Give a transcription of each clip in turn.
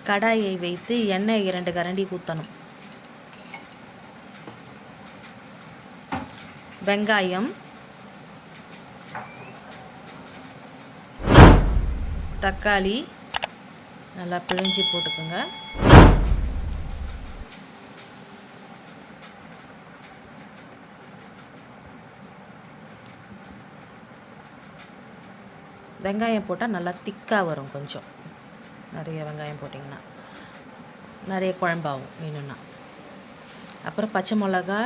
கடாயை வைத்து எண்ணெய் 2 கரண்டி ஊற்றணும். வெங்காயம், தக்காளி நல்லா பிழிஞ்சு போட்டுக்கோங்க. வெங்காயம் போட்டால் நல்லா திக்காக வரும். கொஞ்சம் நிறைய வெங்காயம் போட்டிங்கன்னா நிறைய குழம்பாகும் வேணும்னா. அப்புறம் பச்சை மிளகா,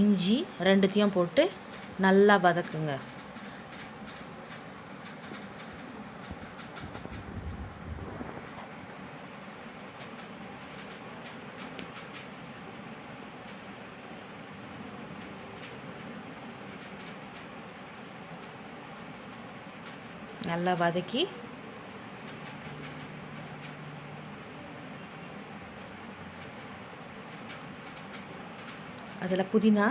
இஞ்சி ரெண்டுத்தையும் போட்டு நல்லா வதக்குங்க. நல்லா வதக்கி அதில் புதினா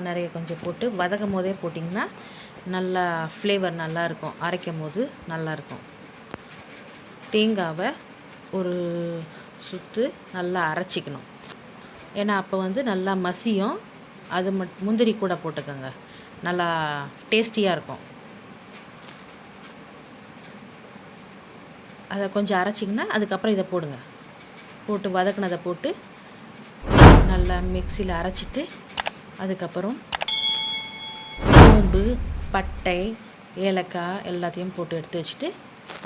நிறைய கொஞ்சம் போட்டு வதக்கும் போதே போட்டிங்கன்னா நல்லா ஃப்ளேவர் நல்லாயிருக்கும். அரைக்கும் போது நல்லாயிருக்கும். தேங்காவை ஒரு சுற்று நல்லா அரைச்சிக்கணும். ஏன்னா அப்போ நல்லா மசியும். அது முந்திரி கூட போட்டுக்கோங்க, நல்லா டேஸ்டியாக இருக்கும். அதை கொஞ்சம் அரைச்சிங்கன்னா அதுக்கப்புறம் இதை போட்டு வதக்குனதை போட்டு நல்லா மிக்சியில் அரைச்சிட்டு அதுக்கப்புறம் சோம்பு, பட்டை, ஏலக்காய் எல்லாத்தையும் போட்டு எடுத்து வச்சுட்டு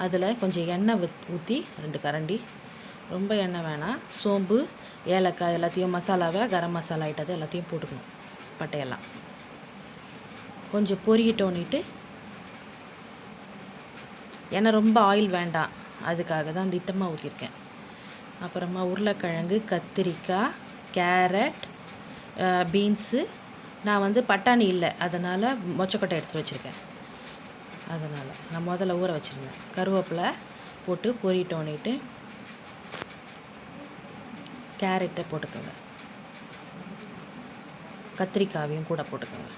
அதில் கொஞ்சம் எண்ணெய் ஊற்றி 2 கரண்டி, ரொம்ப எண்ணெய் வேணாம். சோம்பு, ஏலக்காய் எல்லாத்தையும் மசாலாவை கரம் மசாலா ஐட்டத்தை எல்லாத்தையும் போட்டுக்கணும். பட்டையெல்லாம் கொஞ்சம் பொரியிட்டோன்னிட்டு, ஏன்னா ரொம்ப ஆயில் வேண்டாம், அதுக்காக தான் திட்டமாக ஊற்றிருக்கேன். அப்புறமா உருளைக்கிழங்கு, கத்திரிக்காய், கேரட், பீன்ஸு. நான் பட்டாணி இல்லை, அதனால் மொச்சக்கொட்டை எடுத்து வச்சுருக்கேன். அதனால் நான் முதல்ல ஊற வச்சுருந்தேன். கருவேப்பிலை போட்டு பொரியிட்டோன்னிட்டு கேரட்டை போட்டுக்கோங்க, கத்திரிக்காயையும் கூட போட்டுக்கோங்க.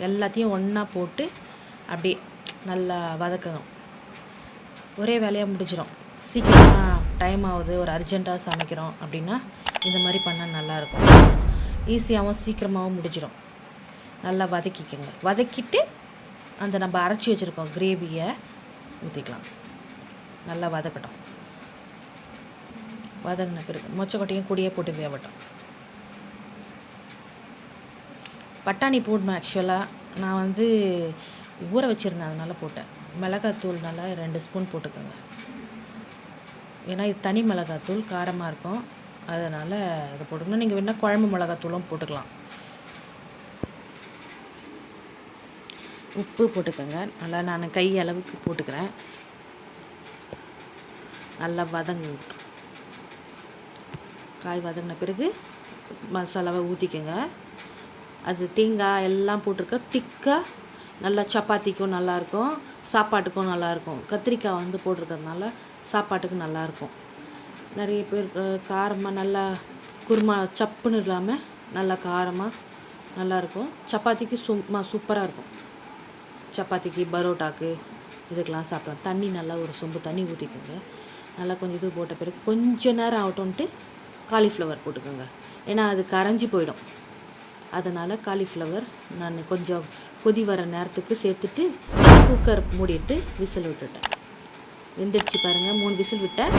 எல்லாத்தையும் ஒன்றா போட்டு அப்படியே நல்லா வதக்கணும். ஒரே வேலையாக முடிஞ்சிடும். சீக்கிரமாக டைம் ஆகுது, ஒரு அர்ஜெண்ட்டாக சமைக்கிறோம் அப்படின்னா இந்த மாதிரி பண்ணால் நல்லாயிருக்கும். ஈஸியாகவும் சீக்கிரமாகவும் முடிஞ்சிடும். நல்லா வதக்கிக்கோங்க. வதக்கிட்டு அந்த நம்ம அரைச்சி வச்சுருக்கோம் கிரேவியை ஊற்றிக்கலாம். நல்லா வதக்கட்டும். வதங்கின பிறகு மொச்சக்கொட்டையும் கூடியே போட்டு வேகட்டும். பட்டாணி போடணும். ஆக்சுவலாக நான் ஊற வச்சுருந்தேன், அதனால் போட்டேன். மிளகாத்தூள் நல்லா 2 ஸ்பூன் போட்டுக்கோங்க. ஏன்னா இது தனி மிளகாத்தூள், காரமாக இருக்கும், அதனால் இதை போட்டுக்கணும். நீங்கள் வேணால் குழம்பு மிளகாத்தூளும் போட்டுக்கலாம். உப்பு போட்டுக்கோங்க. நல்லா நான் கை அளவுக்கு போட்டுக்கிறேன். நல்லா வதங்கட்டும். காய் வதங்கின பிறகு மசாலாவை ஊற்றிக்கோங்க. அது தேங்காய் எல்லாம் போட்டிருக்க திக்காக நல்லா சப்பாத்திக்கும் நல்லாயிருக்கும், சாப்பாட்டுக்கும் நல்லாயிருக்கும். கத்திரிக்காய் போட்டிருக்கிறதுனால சாப்பாட்டுக்கு நல்லாயிருக்கும். நிறைய பேர் காரமாக நல்லா குருமா சப்புன்னு இல்லாமல் நல்லா காரமாக நல்லாயிருக்கும். சப்பாத்திக்கு சூப்பராக இருக்கும். சப்பாத்திக்கு, பரோட்டாக்கு இதுக்கெலாம் சாப்பிடலாம். தண்ணி நல்லா ஒரு சொம்பு தண்ணி ஊற்றிக்கோங்க. நல்லா கொஞ்சம் இது போட்ட பிறகு கொஞ்சம் நேரம் ஆகட்டும்ன்ட்டு காலிஃப்ளவர் போட்டுக்கோங்க. ஏன்னா அது கரைஞ்சி போயிடும். அதனால் காலிஃப்ளவர் நான் கொஞ்சம் கொதி வர நேரத்துக்கு சேர்த்துட்டு குக்கர் மூடிட்டு விசில் விட்டுட்டேன். வெந்துடுச்சு பாருங்கள். 3 விசில் விட்டேன்,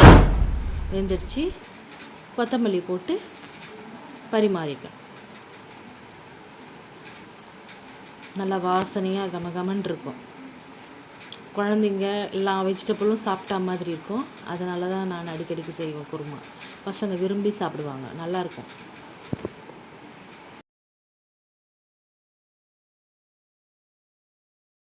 வெந்துடுச்சு. கொத்தமல்லி போட்டு பரிமாறிக்கலாம். நல்லா வாசனையாக கமகமன் இருக்கும். குழந்தைங்க எல்லா வெஜிடபிளும் சாப்பிட்டா மாதிரி இருக்கும். அதனால தான் நான் அடிக்கடிக்கு செய்வேன் குருமா. பசங்க விரும்பி சாப்பிடுவாங்க, நல்லாயிருக்கும்.